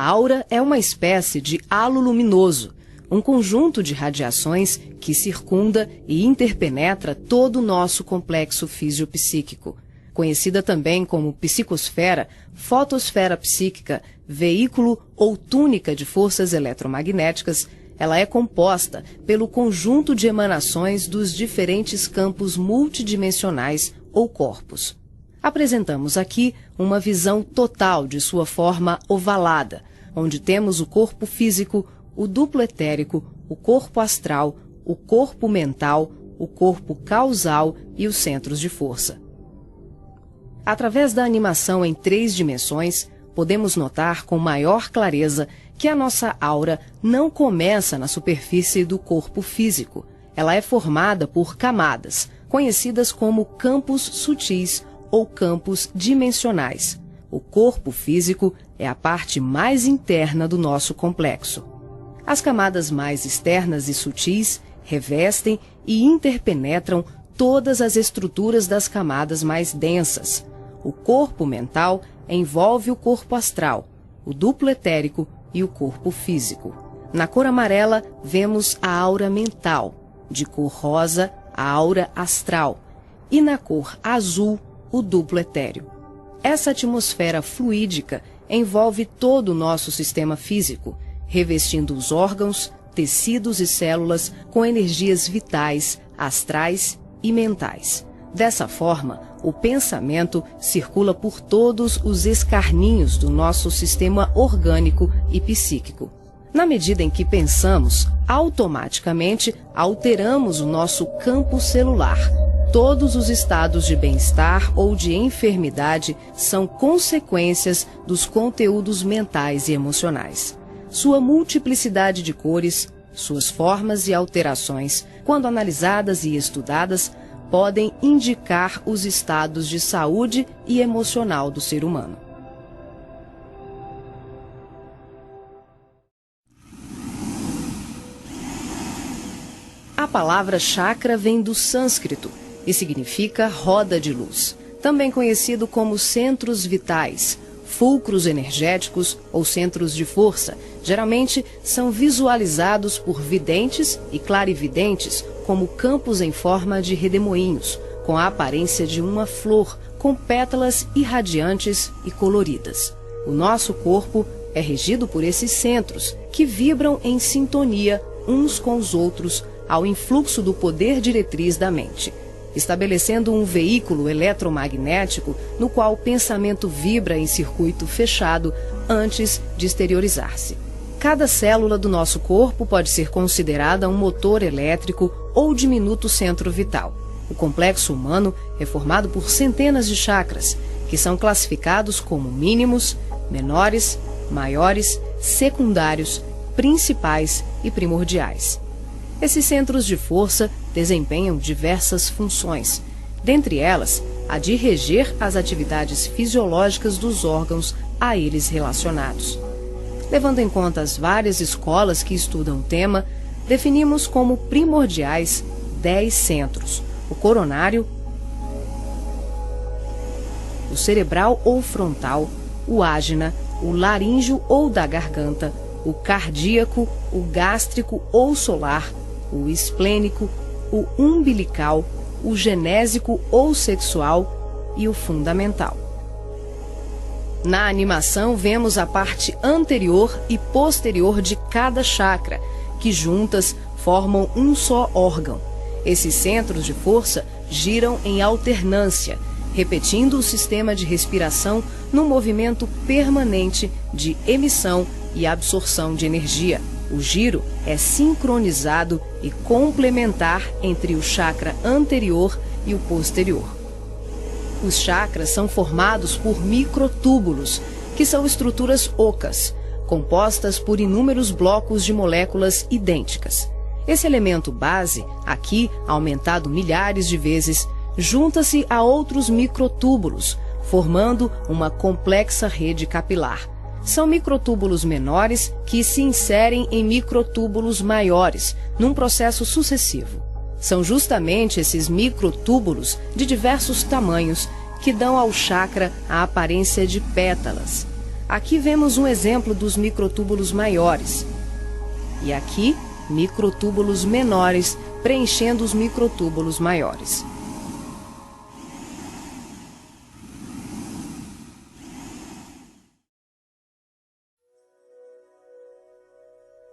aura é uma espécie de halo luminoso, um conjunto de radiações que circunda e interpenetra todo o nosso complexo fisiopsíquico. Conhecida também como psicosfera, fotosfera psíquica, veículo ou túnica de forças eletromagnéticas, ela é composta pelo conjunto de emanações dos diferentes campos multidimensionais ou corpos. Apresentamos aqui uma visão total de sua forma ovalada, onde temos o corpo físico, o duplo etérico, o corpo astral, o corpo mental, o corpo causal e os centros de força. Através da animação em 3 dimensões, podemos notar com maior clareza que a nossa aura não começa na superfície do corpo físico. Ela é formada por camadas, conhecidas como campos sutis ou campos dimensionais. O corpo físico é a parte mais interna do nosso complexo. As camadas mais externas e sutis revestem e interpenetram todas as estruturas das camadas mais densas. O corpo mental envolve o corpo astral, o duplo etérico e o corpo físico. Na cor amarela, vemos a aura mental, de cor rosa, a aura astral, e na cor azul, o duplo etéreo. Essa atmosfera fluídica envolve todo o nosso sistema físico, revestindo os órgãos, tecidos e células com energias vitais, astrais e mentais. Dessa forma, o pensamento circula por todos os escarninhos do nosso sistema orgânico e psíquico. Na medida em que pensamos, automaticamente alteramos o nosso campo celular. Todos os estados de bem-estar ou de enfermidade são consequências dos conteúdos mentais e emocionais. Sua multiplicidade de cores, suas formas e alterações, quando analisadas e estudadas, podem indicar os estados de saúde e emocional do ser humano. A palavra chakra vem do sânscrito e significa roda de luz, também conhecido como centros vitais, fulcros energéticos ou centros de força. Geralmente são visualizados por videntes e clarividentes como campos em forma de redemoinhos, com a aparência de uma flor, com pétalas irradiantes e coloridas. O nosso corpo é regido por esses centros, que vibram em sintonia uns com os outros ao influxo do poder diretriz da mente, estabelecendo um veículo eletromagnético no qual o pensamento vibra em circuito fechado antes de exteriorizar-se. Cada célula do nosso corpo pode ser considerada um motor elétrico ou diminuto centro vital. O complexo humano é formado por centenas de chakras, que são classificados como mínimos, menores, maiores, secundários, principais e primordiais. Esses centros de força desempenham diversas funções, dentre elas a de reger as atividades fisiológicas dos órgãos a eles relacionados. Levando em conta as várias escolas que estudam o tema, definimos como primordiais 10 centros: o coronário, o cerebral ou frontal, o ágina, o laríngeo ou da garganta, o cardíaco, o gástrico ou solar, o esplênico, o umbilical, o genésico ou sexual e o fundamental. Na animação, vemos a parte anterior e posterior de cada chakra, que juntas formam um só órgão. Esses centros de força giram em alternância, repetindo o sistema de respiração num movimento permanente de emissão e absorção de energia. O giro é sincronizado e complementar entre o chakra anterior e o posterior. Os chakras são formados por microtúbulos, que são estruturas ocas, compostas por inúmeros blocos de moléculas idênticas. Esse elemento base, aqui aumentado milhares de vezes, junta-se a outros microtúbulos, formando uma complexa rede capilar. São microtúbulos menores que se inserem em microtúbulos maiores, num processo sucessivo. São justamente esses microtúbulos de diversos tamanhos que dão ao chakra a aparência de pétalas. Aqui vemos um exemplo dos microtúbulos maiores. E aqui, microtúbulos menores preenchendo os microtúbulos maiores.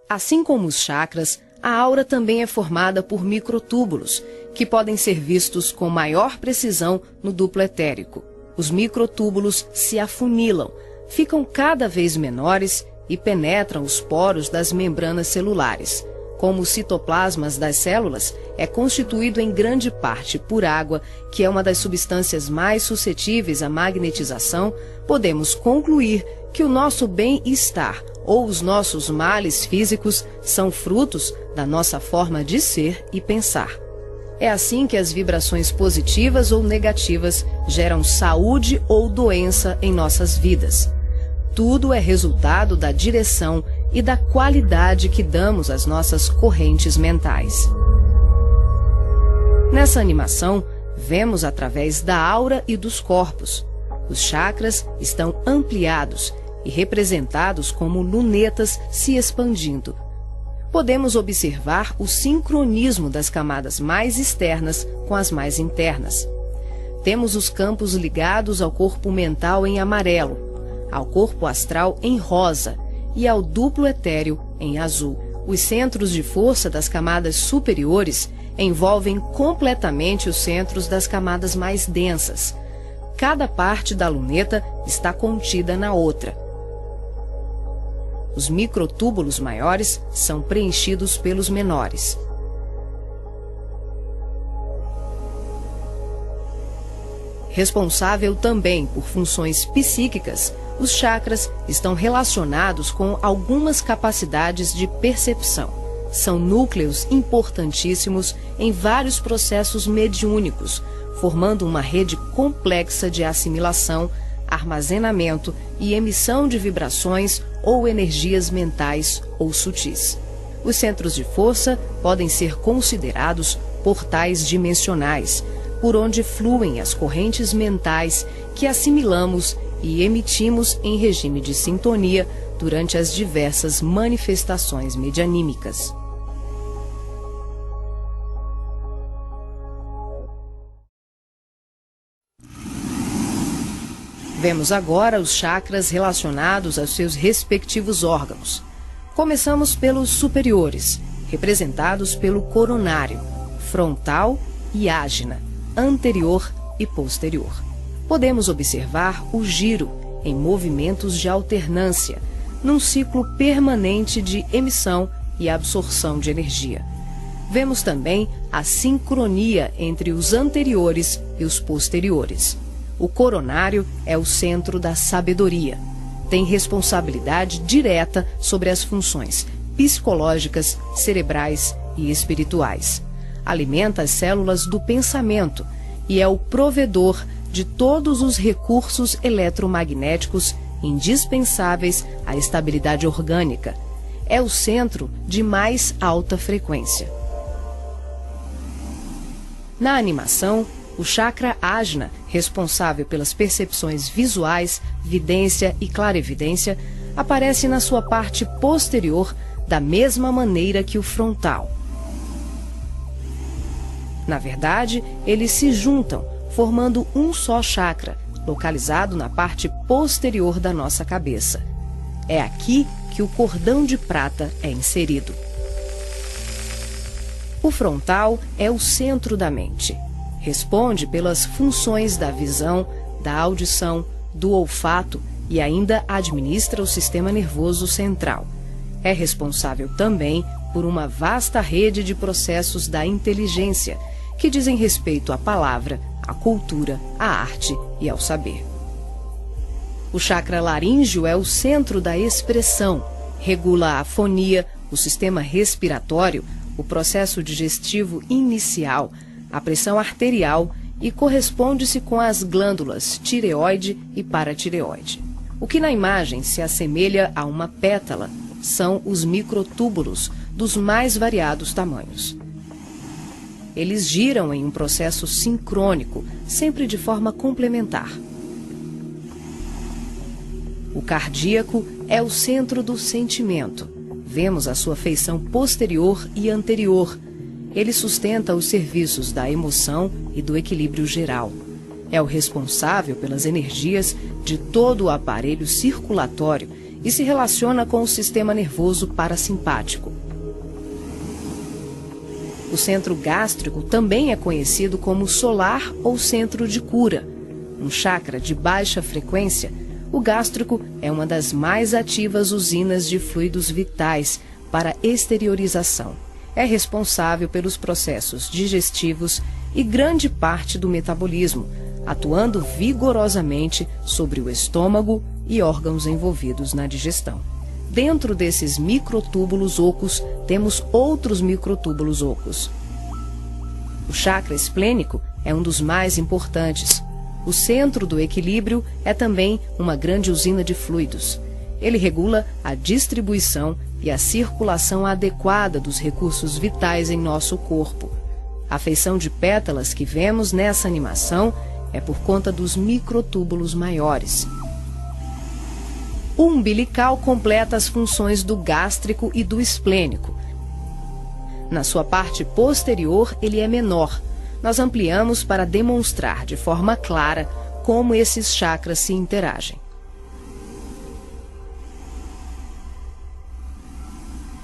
Assim como os chakras, a aura também é formada por microtúbulos, que podem ser vistos com maior precisão no duplo etérico. Os microtúbulos se afunilam, ficam cada vez menores e penetram os poros das membranas celulares. Como os citoplasmas das células é constituído em grande parte por água, que é uma das substâncias mais suscetíveis à magnetização, podemos concluir que o nosso bem-estar ou os nossos males físicos são frutos da nossa forma de ser e pensar. É assim que as vibrações positivas ou negativas geram saúde ou doença em nossas vidas. Tudo é resultado da direção e da qualidade que damos às nossas correntes mentais. Nessa animação, vemos através da aura e dos corpos. Os chakras estão ampliados e representados como lunetas se expandindo. Podemos observar o sincronismo das camadas mais externas com as mais internas. Temos os campos ligados ao corpo mental em amarelo, ao corpo astral em rosa e ao duplo etéreo em azul. Os centros de força das camadas superiores envolvem completamente os centros das camadas mais densas. Cada parte da luneta está contida na outra. Os microtúbulos maiores são preenchidos pelos menores. Responsável também por funções psíquicas, os chakras estão relacionados com algumas capacidades de percepção. São núcleos importantíssimos em vários processos mediúnicos, formando uma rede complexa de assimilação, armazenamento e emissão de vibrações ou energias mentais ou sutis. Os centros de força podem ser considerados portais dimensionais, por onde fluem as correntes mentais que assimilamos e emitimos em regime de sintonia durante as diversas manifestações medianímicas. Vemos agora os chakras relacionados aos seus respectivos órgãos. Começamos pelos superiores, representados pelo coronário, frontal e ágina, anterior e posterior. Podemos observar o giro em movimentos de alternância, num ciclo permanente de emissão e absorção de energia. Vemos também a sincronia entre os anteriores e os posteriores. O coronário é o centro da sabedoria. Tem responsabilidade direta sobre as funções psicológicas, cerebrais e espirituais. Alimenta as células do pensamento e é o provedor de todos os recursos eletromagnéticos indispensáveis à estabilidade orgânica. É o centro de mais alta frequência. Na animação, o chakra ágina, responsável pelas percepções visuais, vidência e clarevidência, aparece na sua parte posterior da mesma maneira que o frontal. Na verdade, eles se juntam, formando um só chakra, localizado na parte posterior da nossa cabeça. É aqui que o cordão de prata é inserido. O frontal é o centro da mente. Responde pelas funções da visão, da audição, do olfato e ainda administra o sistema nervoso central. É responsável também por uma vasta rede de processos da inteligência, que dizem respeito à palavra, à cultura, à arte e ao saber. O chakra laríngeo é o centro da expressão, regula a fonia, o sistema respiratório, o processo digestivo inicial, a pressão arterial e corresponde-se com as glândulas tireoide e paratireoide. O que na imagem se assemelha a uma pétala são os microtúbulos dos mais variados tamanhos. Eles giram em um processo sincrônico, sempre de forma complementar. O cardíaco é o centro do sentimento. Vemos a sua feição posterior e anterior. Ele sustenta os serviços da emoção e do equilíbrio geral. É o responsável pelas energias de todo o aparelho circulatório e se relaciona com o sistema nervoso parasimpático. O centro gástrico também é conhecido como solar ou centro de cura. Um chakra de baixa frequência, o gástrico é uma das mais ativas usinas de fluidos vitais para exteriorização. É responsável pelos processos digestivos e grande parte do metabolismo, atuando vigorosamente sobre o estômago e órgãos envolvidos na digestão. Dentro desses microtúbulos ocos, temos outros microtúbulos ocos. O chakra esplênico é um dos mais importantes. O centro do equilíbrio é também uma grande usina de fluidos. Ele regula a distribuição e a circulação adequada dos recursos vitais em nosso corpo. A feição de pétalas que vemos nessa animação é por conta dos microtúbulos maiores. O umbilical completa as funções do gástrico e do esplênico. Na sua parte posterior, ele é menor. Nós ampliamos para demonstrar de forma clara como esses chakras se interagem.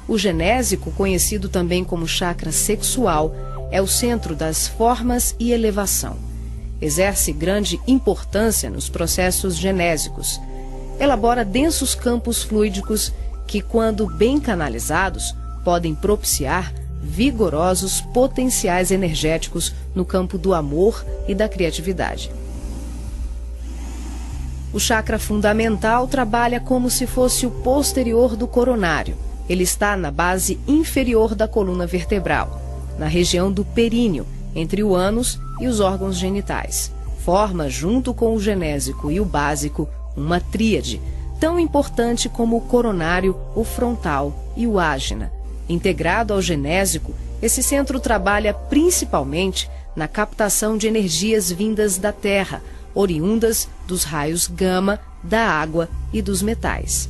O genésico, conhecido também como chakra sexual, é o centro das formas e elevação. Exerce grande importância nos processos genésicos. Elabora densos campos fluídicos que, quando bem canalizados, podem propiciar vigorosos potenciais energéticos no campo do amor e da criatividade. O chakra fundamental trabalha como se fosse o posterior do coronário. Ele está na base inferior da coluna vertebral, na região do períneo, entre o ânus e os órgãos genitais. Forma, junto com o genésico e o básico, uma tríade, tão importante como o coronário, o frontal e o ágina. Integrado ao genésico, esse centro trabalha principalmente na captação de energias vindas da Terra, oriundas dos raios gama, da água e dos metais.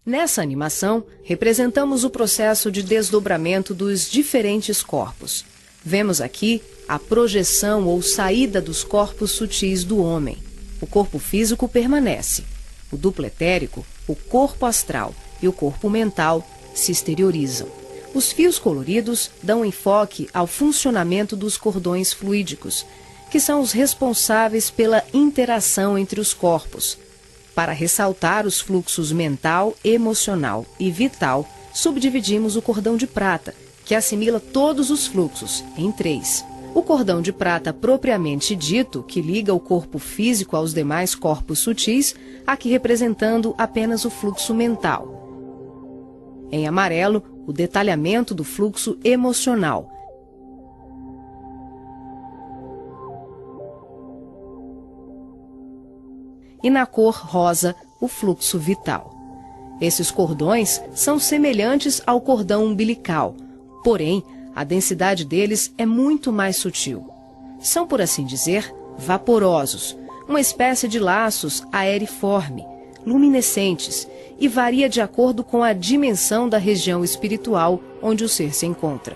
Nessa animação, representamos o processo de desdobramento dos diferentes corpos. Vemos aqui a projeção ou saída dos corpos sutis do homem. O corpo físico permanece. O duplo etérico, o corpo astral e o corpo mental se exteriorizam. Os fios coloridos dão enfoque ao funcionamento dos cordões fluídicos, que são os responsáveis pela interação entre os corpos. Para ressaltar os fluxos mental, emocional e vital, subdividimos o cordão de prata, que assimila todos os fluxos, em 3. O cordão de prata propriamente dito, que liga o corpo físico aos demais corpos sutis, aqui representando apenas o fluxo mental. Em amarelo, o detalhamento do fluxo emocional. E na cor rosa, o fluxo vital. Esses cordões são semelhantes ao cordão umbilical, porém, a densidade deles é muito mais sutil. São, por assim dizer, vaporosos, uma espécie de laços aeriforme, luminescentes, e varia de acordo com a dimensão da região espiritual onde o ser se encontra.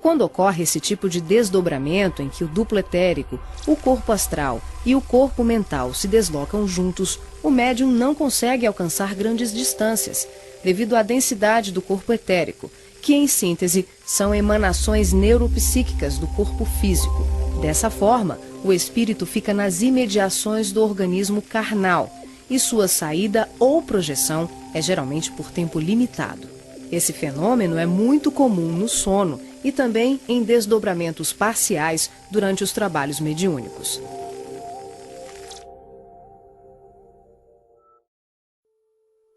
Quando ocorre esse tipo de desdobramento em que o duplo etérico, o corpo astral e o corpo mental se deslocam juntos, o médium não consegue alcançar grandes distâncias, devido à densidade do corpo etérico, que, em síntese, são emanações neuropsíquicas do corpo físico. Dessa forma, o espírito fica nas imediações do organismo carnal, e sua saída ou projeção é geralmente por tempo limitado. Esse fenômeno é muito comum no sono e também em desdobramentos parciais durante os trabalhos mediúnicos.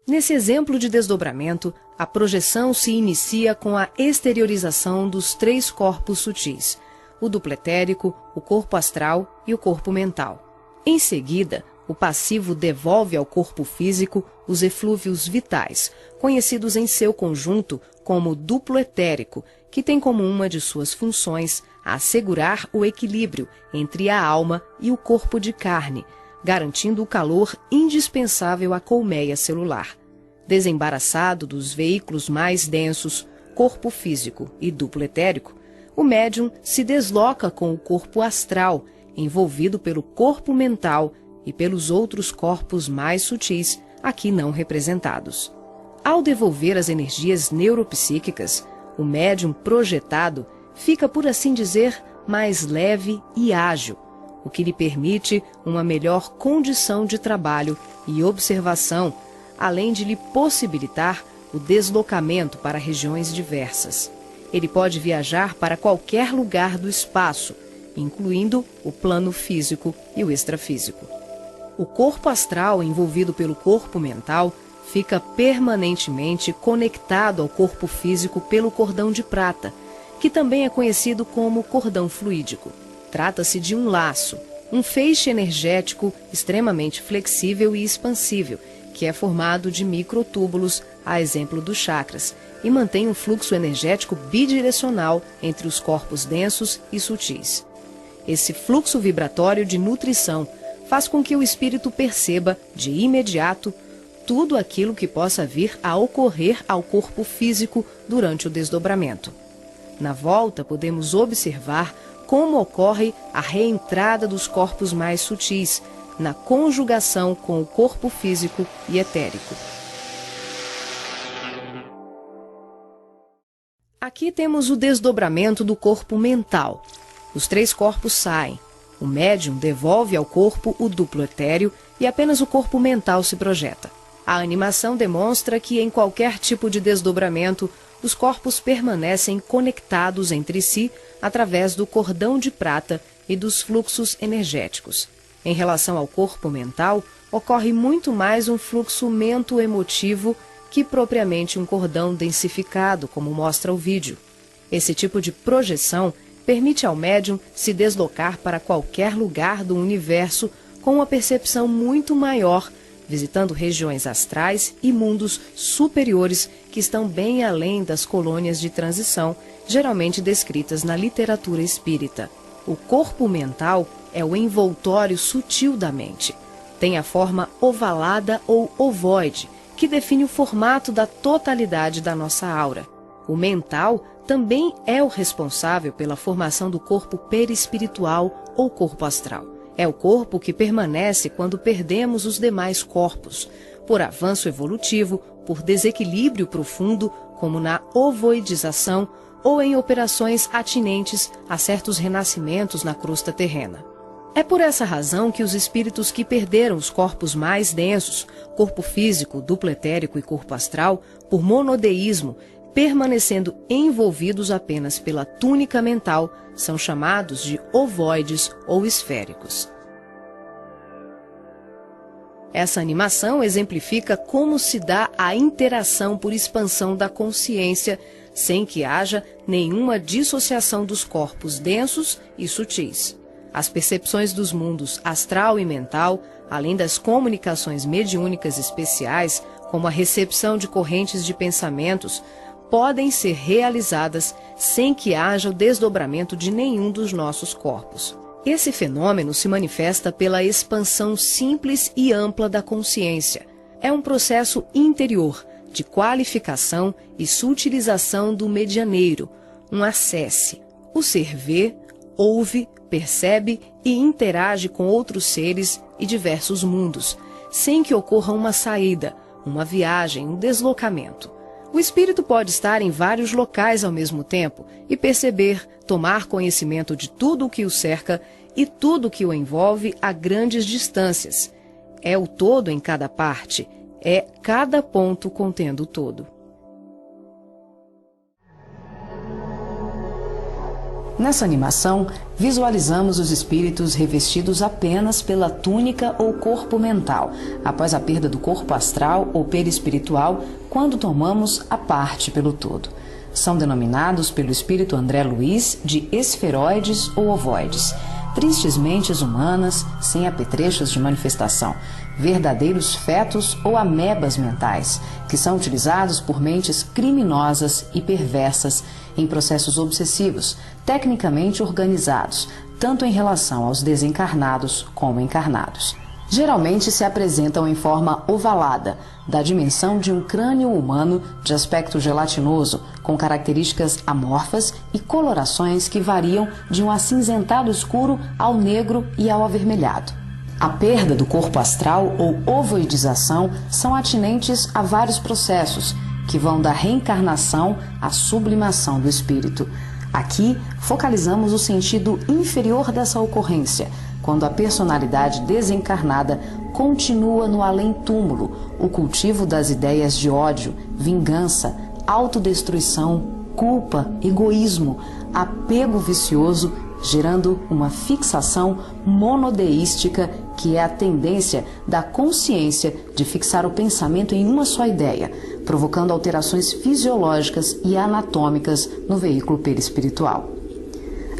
Nesse exemplo de desdobramento, a projeção se inicia com a exteriorização dos 3 corpos sutis, o duplo etérico, o corpo astral e o corpo mental. Em seguida, O passivo devolve ao corpo físico os eflúvios vitais, conhecidos em seu conjunto como duplo etérico, que tem como uma de suas funções assegurar o equilíbrio entre a alma e o corpo de carne, garantindo o calor indispensável à colmeia celular. Desembaraçado dos veículos mais densos, corpo físico e duplo etérico, o médium se desloca com o corpo astral, envolvido pelo corpo mental e pelos outros corpos mais sutis, aqui não representados. Ao devolver as energias neuropsíquicas, o médium projetado fica, por assim dizer, mais leve e ágil, o que lhe permite uma melhor condição de trabalho e observação, além de lhe possibilitar o deslocamento para regiões diversas. Ele pode viajar para qualquer lugar do espaço, incluindo o plano físico e o extrafísico. O corpo astral, envolvido pelo corpo mental, fica permanentemente conectado ao corpo físico pelo cordão de prata, que também é conhecido como cordão fluídico. Trata-se de um laço, um feixe energético extremamente flexível e expansível, que é formado de microtúbulos, a exemplo dos chakras, e mantém um fluxo energético bidirecional entre os corpos densos e sutis. Esse fluxo vibratório de nutrição faz com que o espírito perceba, de imediato, tudo aquilo que possa vir a ocorrer ao corpo físico durante o desdobramento. Na volta, podemos observar como ocorre a reentrada dos corpos mais sutis, na conjugação com o corpo físico e etérico. Aqui temos o desdobramento do corpo mental. Os 3 corpos saem. O médium devolve ao corpo o duplo etéreo e apenas o corpo mental se projeta. A animação demonstra que em qualquer tipo de desdobramento, os corpos permanecem conectados entre si através do cordão de prata e dos fluxos energéticos. Em relação ao corpo mental, ocorre muito mais um fluxo mento-emotivo que propriamente um cordão densificado, como mostra o vídeo. Esse tipo de projeção permite ao médium se deslocar para qualquer lugar do universo com uma percepção muito maior, visitando regiões astrais e mundos superiores que estão bem além das colônias de transição, geralmente descritas na literatura espírita. O corpo mental é o envoltório sutil da mente. Tem a forma ovalada ou ovoide, que define o formato da totalidade da nossa aura. O mental também é o responsável pela formação do corpo perispiritual ou corpo astral. É o corpo que permanece quando perdemos os demais corpos, por avanço evolutivo, por desequilíbrio profundo, como na ovoidização, ou em operações atinentes a certos renascimentos na crosta terrena. É por essa razão que os espíritos que perderam os corpos mais densos, corpo físico, duplo etérico e corpo astral, por monodeísmo, permanecendo envolvidos apenas pela túnica mental, são chamados de ovoides ou esféricos. Essa animação exemplifica como se dá a interação por expansão da consciência, sem que haja nenhuma dissociação dos corpos densos e sutis. As percepções dos mundos astral e mental, além das comunicações mediúnicas especiais, como a recepção de correntes de pensamentos, podem ser realizadas sem que haja o desdobramento de nenhum dos nossos corpos. Esse fenômeno se manifesta pela expansão simples e ampla da consciência. É um processo interior, de qualificação e sutilização do medianeiro, um acesse. O ser vê, ouve, percebe e interage com outros seres e diversos mundos, sem que ocorra uma saída, uma viagem, um deslocamento. O espírito pode estar em vários locais ao mesmo tempo e perceber, tomar conhecimento de tudo o que o cerca e tudo o que o envolve a grandes distâncias. É o todo em cada parte, é cada ponto contendo o todo. Nessa animação, visualizamos os espíritos revestidos apenas pela túnica ou corpo mental, após a perda do corpo astral ou perispiritual, quando tomamos a parte pelo todo. São denominados pelo espírito André Luiz de esferoides ou ovoides. tristes mentes humanas sem apetrechos de manifestação, verdadeiros fetos ou amebas mentais, que são utilizados por mentes criminosas e perversas em processos obsessivos, tecnicamente organizados, tanto em relação aos desencarnados como encarnados. Geralmente se apresentam em forma ovalada, da dimensão de um crânio humano de aspecto gelatinoso, com características amorfas e colorações que variam de um acinzentado escuro ao negro e ao avermelhado. A perda do corpo astral ou ovoidização são atinentes a vários processos, que vão da reencarnação à sublimação do espírito. Aqui, focalizamos o sentido inferior dessa ocorrência, quando a personalidade desencarnada continua no além-túmulo, o cultivo das ideias de ódio, vingança, autodestruição, culpa, egoísmo, apego vicioso, gerando uma fixação monodeística, que é a tendência da consciência de fixar o pensamento em uma só ideia, provocando alterações fisiológicas e anatômicas no veículo perispiritual.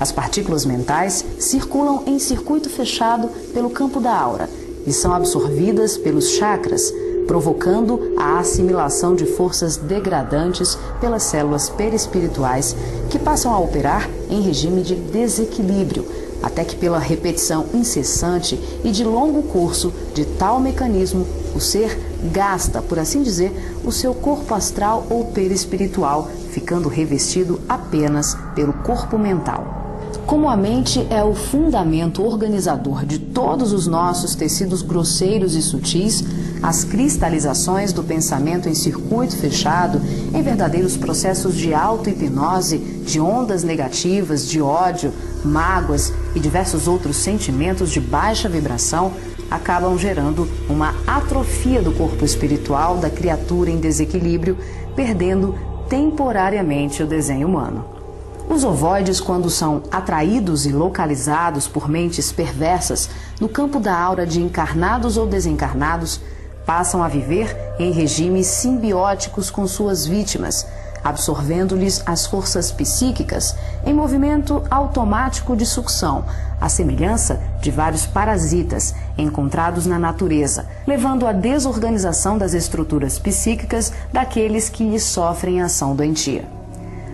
As partículas mentais circulam em circuito fechado pelo campo da aura e são absorvidas pelos chakras, provocando a assimilação de forças degradantes pelas células perispirituais, que passam a operar em regime de desequilíbrio, até que pela repetição incessante e de longo curso de tal mecanismo, o ser gasta, por assim dizer, o seu corpo astral ou perispiritual, ficando revestido apenas pelo corpo mental. Como a mente é o fundamento organizador de todos os nossos tecidos grosseiros e sutis, as cristalizações do pensamento em circuito fechado, em verdadeiros processos de auto-hipnose, de ondas negativas, de ódio, mágoas e diversos outros sentimentos de baixa vibração, acabam gerando uma atrofia do corpo espiritual da criatura em desequilíbrio, perdendo temporariamente o desenho humano. Os ovoides, quando são atraídos e localizados por mentes perversas no campo da aura de encarnados ou desencarnados, passam a viver em regimes simbióticos com suas vítimas, absorvendo-lhes as forças psíquicas em movimento automático de sucção, à semelhança de vários parasitas encontrados na natureza, levando à desorganização das estruturas psíquicas daqueles que lhes sofrem ação doentia.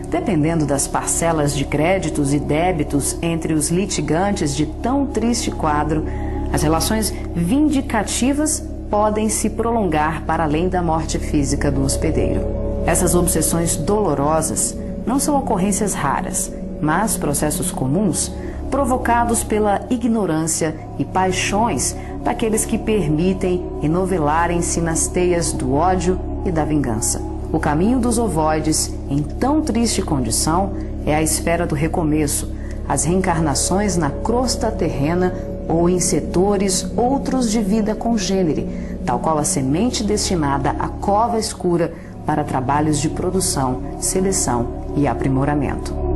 Dependendo das parcelas de créditos e débitos entre os litigantes de tão triste quadro, as relações vindicativas podem se prolongar para além da morte física do hospedeiro. Essas obsessões dolorosas não são ocorrências raras, mas processos comuns provocados pela ignorância e paixões daqueles que permitem enovelarem-se nas teias do ódio e da vingança. O caminho dos ovoides, em tão triste condição, é a esfera do recomeço, as reencarnações na crosta terrena ou em setores outros de vida congênere, tal qual a semente destinada à cova escura para trabalhos de produção, seleção e aprimoramento.